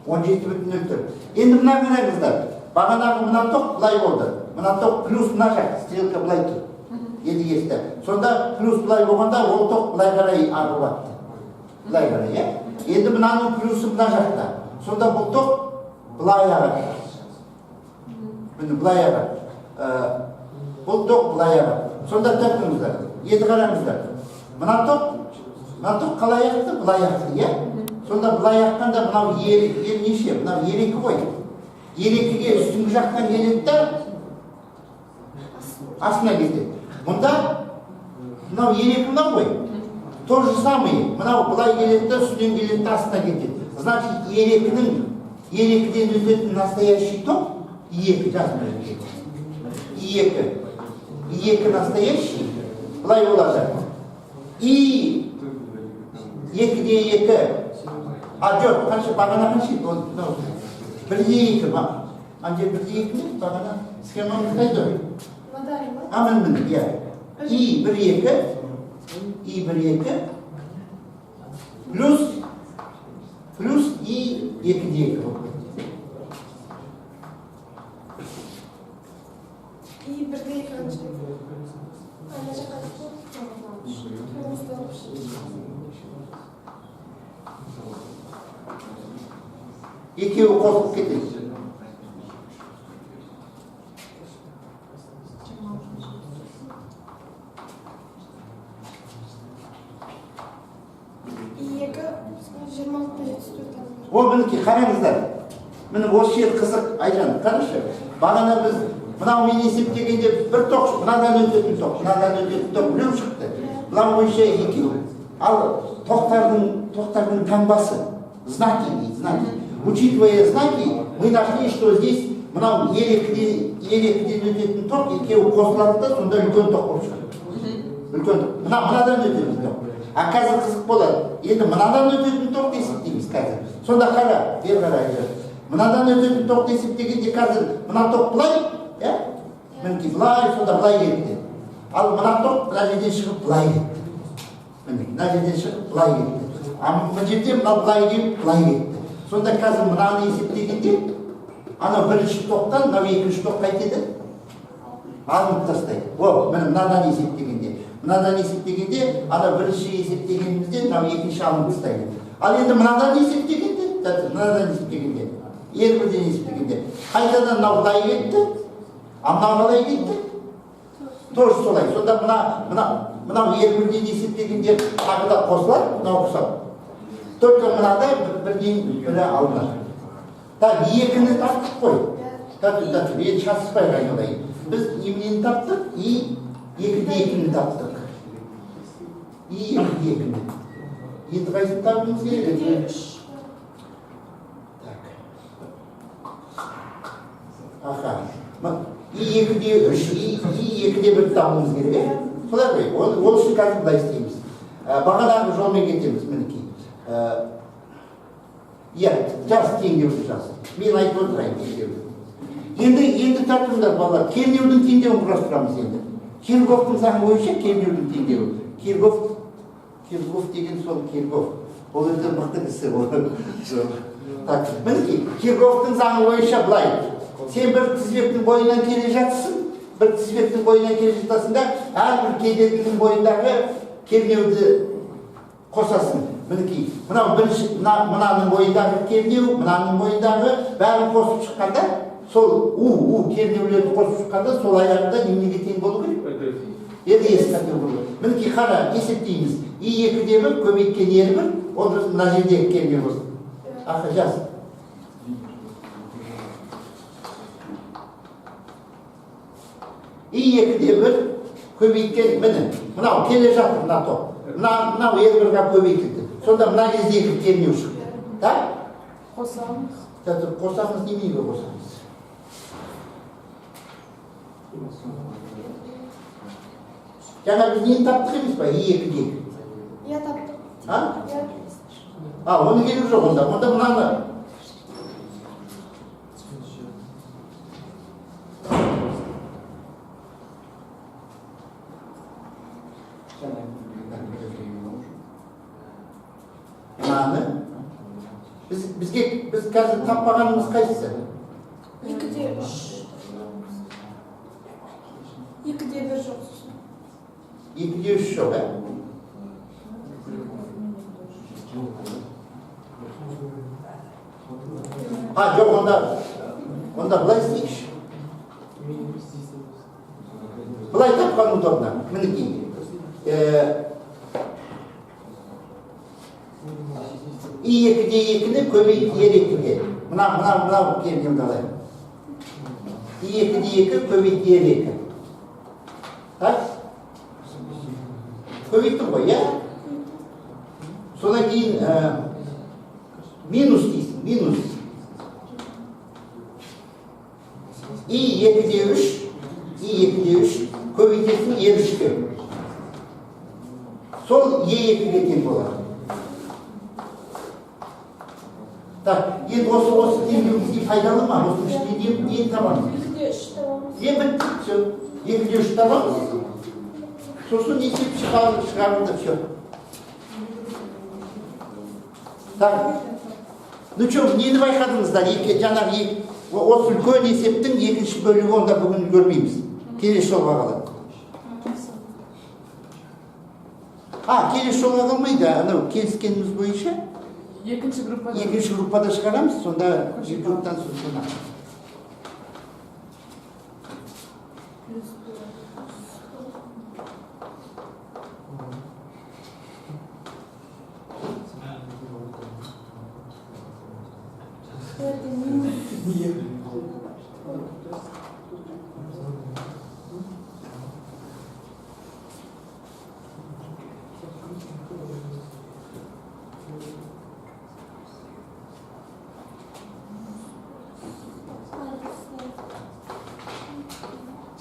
17,4. Енді мына қараңыздар. Бағанағы мына тоқ былай болды. Мына тоқ плюс мына жақ, стрелка былай тұр. Енді есті. Сонда плюс былай болғанда ол тоқ былай қарай ағып атты. Былай қарай, е? Енді мынаның плюсы мына жақта. Сонда бұл тоқ былай ағады. Міне былай ағады. Бұл тоқ былай ағады. Сонда тәртіңіздер. Енді қараңыздар. Мына тоқ қалай ақты? Былай ақты, е? Сонда былай аққанда мынау ер неше? Мынау ерекі ғой. Ерекіге үстіңгі жақтан келеді да астына кетеді. Мұнда мынау ерекі мынау ғой. То же самое. Мынау былай келеді да үстінен келеді да астына кетеді. Значит, ерекіден өтетін настоящий тоқ екі жазмайды. Екі настоящий былай болады. И екіде екі. Жоқ, қанша бағана қанша? Бірде екі ма? Анже бірде екі ме? Бағана схемамыз қайда? Мін, иә. И бір екі. Плюс и екіде екі. И бірде екі қанша? Екеуі қосылып кетеді. Ол мінекей қараңыздар. Міне осы жер қызық, Айжан, қарашы. Бағана біз мынаумен есептегенде бір тоқ, мынадан өтетін тоқ біреу шықты. Бұлар бойынша екеу. Ал тоқтардың таңбасы, знаки. Учитывая знаки, мы нашли, что здесь мынау ерекіден өтетін тоқ екеуі қосылады да, сонда үлкен тоқ болып шығады. Үлкен тоқ. Мынадан өтетін тоқ. А қазір қызық болады. Енді мынадан өтетін тоқ есептейміз қазір. Сонда қара, бер қарай. Мынадан өтетін тоқ есептегенде қазір мына тоқ былай, е? Мінекей былай, сонда былай кетті. Ал мына тоқ мына жерден шығып былай кетті. Мына жерден шығып былай кетті. А мына жерде мына былай келіп былай кетті. Сонда қазір мынаны есептегенде, ана бірінші тоқтан мынау екінші тоқ қайтеді? Алынып тастайды. Мынадан есептегенде, ана бірінші есептегенімізде мынау екінші алынып тастайды. Ал енді мынадан есептегенде, бірден есептегенде, қайтадан мынау былай кетті, мынау қалай кетті? Тоже солай. Сонда мынау бірден есептегенде тағы да қосылады, мынау қосады. Только мынада бірден бірі алынады. Так, екіні таптық қой. Енді шасыспай қайналайын. Біз емнені таптық, и екіні таптық. Екіні. Енді қайсын табымыз керек? екіде үш, екіде бір табымыз керек. Солай ғой, ол үшін қазір бұлай істейміз. Бағанағы жолмен кетеміз, мінекей. Жас теңдеуді жас. Мен айтып отырайын теңдеуді. Енді тартыңдар балалар, кернеудің теңдеуін құрастырамыз енді. Киргофтың заңы бойынша кернеудің теңдеуі. Киргоф деген сол Киргоф. Ол өте мықты кісі болды. Мінекей, Киргофтың заңы бойынша былай. Сен бір тізбектің бойынан келе жатсың, да, әрбір кедергінің бойындағы кернеуді қосасың. Мінекей, мынаның бойындағы кернеу, мынаның бойындағы бәрін қосып шыққанда, сол кернеулерді қосып шыққанда, сол аяғында неге тең болу керек? Енді есіптен болу. Мінекей, қара, есептейміз. И2-де бір, көбейткен ері бір, ол мына жердегі кернеу болсын. Ақы, жаз. И2-де бір, көбейткен, мынау келе жатыр, мына тоқ. Мынау ербірға көбейтілді. Сонда мына кездегі кернеу шықты. Так? Қосамыз. Қосамыз немеге қосамыз? Жаңа біз нені таптық емес па? И2-де. Иә, таптық. Оны керек жоқ онда. Онда мынаны. мынаны біз қазір таппағанымыз қайсысы? 2-де 3. 2-де 1 жоқ. 2-де 3 жоқ, жоқ, онда былай істейікші. Былай тапқан удобно. Мінекей. И 2-де 2-ні көбейт E2-ге. Мынау келгенді алайын. И 2-де 2 көбейт E2. Так? Көбейттім ғой, Содан кейін минус дейсің, минус. И 2-де 3 көбейтесің E3-ге. Сол E2-ге тең болады. Так, енді осы теңдеу бізге пайдалы ма? Осы үште не табамыз? 2-де 3 табамыз. Бітті, все. 2-де 3 табамыз. Сосын есеп шығарылды, все. Так, ну что, нені байқадыңыздар? Жаңағы осы үлкен есептің екінші бөлігі онда бүгін көрмейміз. Келесі жолға қалады. Келесі жолға қалмайды, анау келіскеніміз бойынша екінші группада шығарамыз, сонда екі групптан сосын.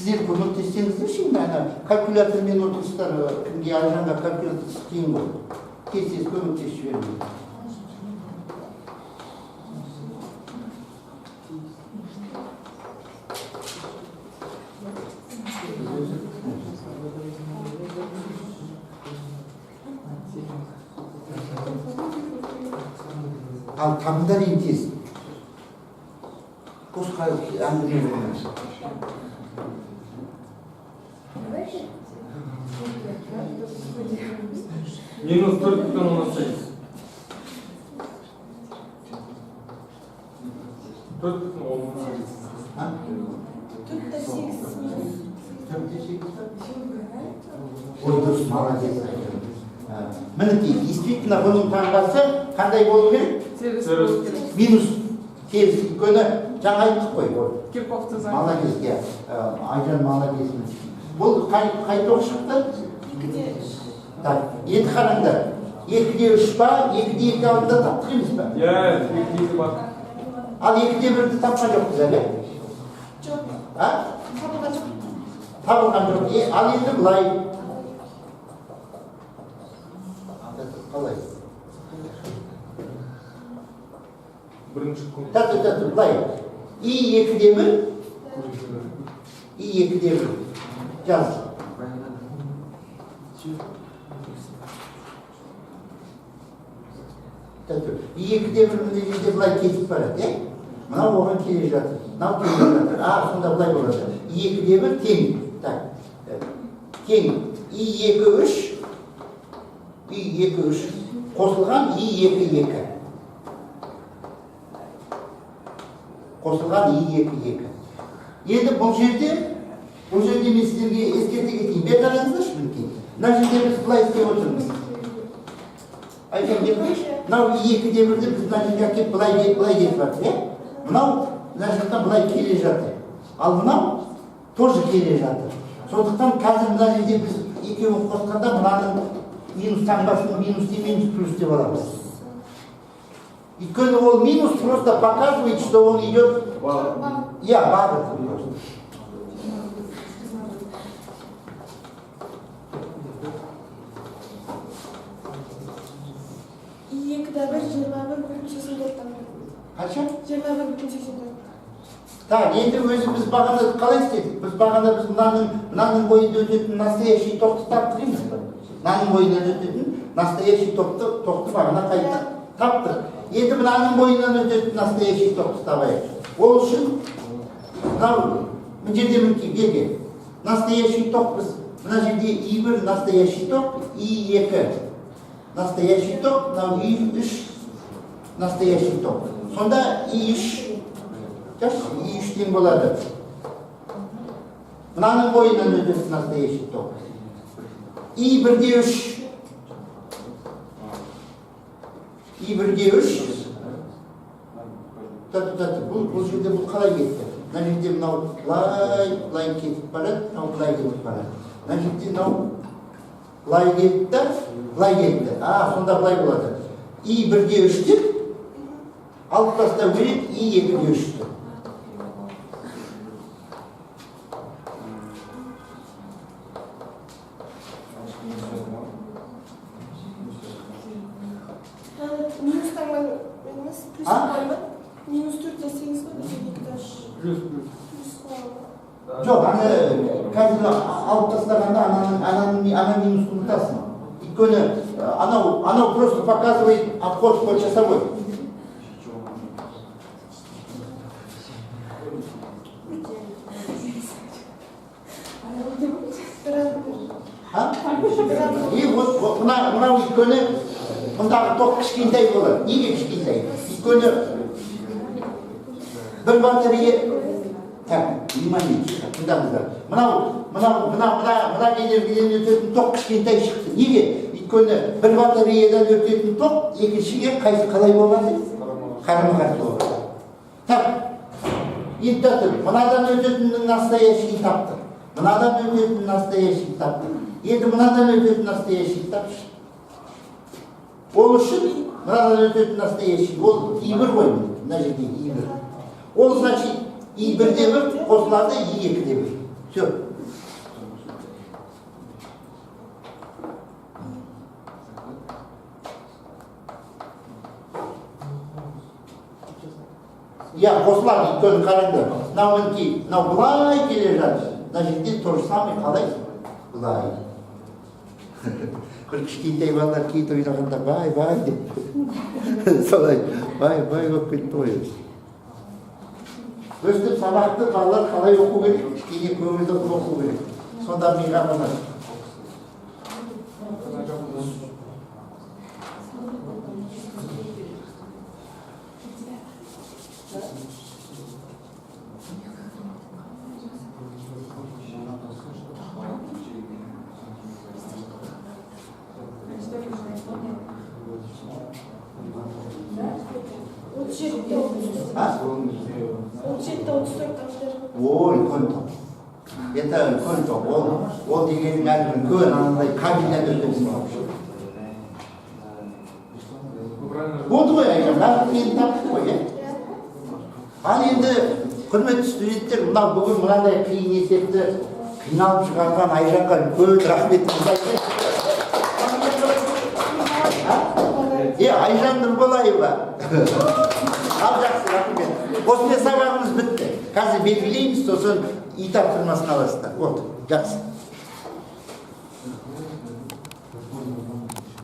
Сіздер көмектессеңіздерші, калькулятормен отырыстар, кімге Айжанға калькулятор істейін ғой. Тез көмектесіп жібермейді. Ал табындар ең тез. Босқа әңгіме болмайды. Минус 4,18. 4,18. 4-де 8 минус. Ой, дұрыс, молодец. Мінекей, действительно, бұның таңбасы қандай болу керек? Минус теріс. Өйткені жаңа айттық қой. Молодец, Айжан молодец. Бұл қай тоқ шықты? 2-де 3. Так, енді қараңдар. 2-де 3 ба, 2-де 2 алдында таптық емес па? 2-де 2 бар. Ал 2-де 1-ді тапқан жоқпыз әлі? Жоқ. Табылған жоқ. Табылған жоқ. Ал енді бұлай. Қалай? Бірінші күн. Бұлай. И 2-де 1. И 2-де 1. Жаз. И 2-де 1-ді жерде бұлай кетіп барады, Мынау оған келе жатыр. Мынау келе жатыр. Сонда бұлай болады. И 2-де 1 тең. Так. Тең. И 2-3. И 2-3. Қосылған И 2-2. Қосылған И 2-2. Енді бұл жерде мен сіздерге ескерте кетейін. Бер қараңыздаршы мінекей. Мына жерде біз былай істеп отырмыз. Айтам деп қойшы. Мынау И 2-де 1-ді біз мына жерге әкеп былай кетіп жатыр, Мынау мына жақтан былай келе жатыр. Ал мынау тоже келе жатыр. Сондықтан қазір мына жерде біз екеуін қосқанда мынаның минус таңбасын минус не минус плюс деп аламыз. Өйткені ол минус просто показывает, что он идет бағыт. И 2-де 1 21,84. Қанша? 21,84. Так, енді өзіміз бағана қалай істедік? Біз бағана мынаның бойында өтетін настоящий тоқты таптық емес пе? Мынаның бойында өтетін настоящий тоқты бағана қайта таптық. Енді мынаның бойынан өтетін настоящий тоқты табайық. Ол үшін мынау мына жерде мінекей берген. Настоящий ток біз мына жерде I1 настоящий ток, I2 настоящий ток, мынау I3 настоящий ток. Сонда I3 I3-тен болады. Мынаның бойынан өтетін настоящий ток. I1-де 3. I1-де 3. Бұл жерде бұл қалай кетті? Мына жерде мынау былай кетіп барады, мынау былай кетіп барады. Мына жерде мынау былай кетті, былай кетті. Сонда былай болады. I1-де 3-ті алып тастау керек, I2-де 3-ті. Минустан емес, плюс қойма. Минус 4 десеңіз ғой, Плюс. плюс қойма. Жоқ, қазір алып тастағанда ана минусты ұмытасың. Өйткені анау просто показывает обход по часовой. И вот мынау өйткені мұндағы ток кішкентай болады. Неге кішкентай? Өйткені бір батарея внимание, тыңдаңыздар. Мына энергиядан өтетін ток кішкентай шықты. Неге? Өйткені бір батареядан өтетін ток екіншіге қалай болған? Қарама-қарсы болады. Енді мынадан өтетіннің настоящий таптық. Мынадан өтетін настоящий таптық. Енді мынадан өтетін настоящий тапшы. Ол үшін мынадан өтетін настоящий. Ол I1 ғой, мына жерде I1. Ол значит I1-де 1 қосылады, I2-де 1. Все. Қосылады, өйткені қараңдар. Мынау былай келе жатыр. Мына жерде то же самое қалай? Былай. Кішкентай балалар кейт ойнағанда бай деп. Солай бай болып кетті ғой. Өстіп сабақты балалар қалай оқу керек? Кішкене көңілді оқу керек. Сонда миға қонады. Ой, үлкен. Это үлкен. Ол дегенің әлі үлкен, анандай кабинет өтесін. Болды ғой, Айжан, бәрі кейін тапты ғой, Ал енді, құрметті студенттер, мынау бүгін мынандай қиын есепті қиналып шығарған Айжанға үлкен рахметімізді айтайық. Айжан Нұрболаева. Ал жақсы, рахмет. Осындай сабағымыз бітті. Қазір белгілейміз, сосын үй тапсырмасын аласыздар. Жақсы.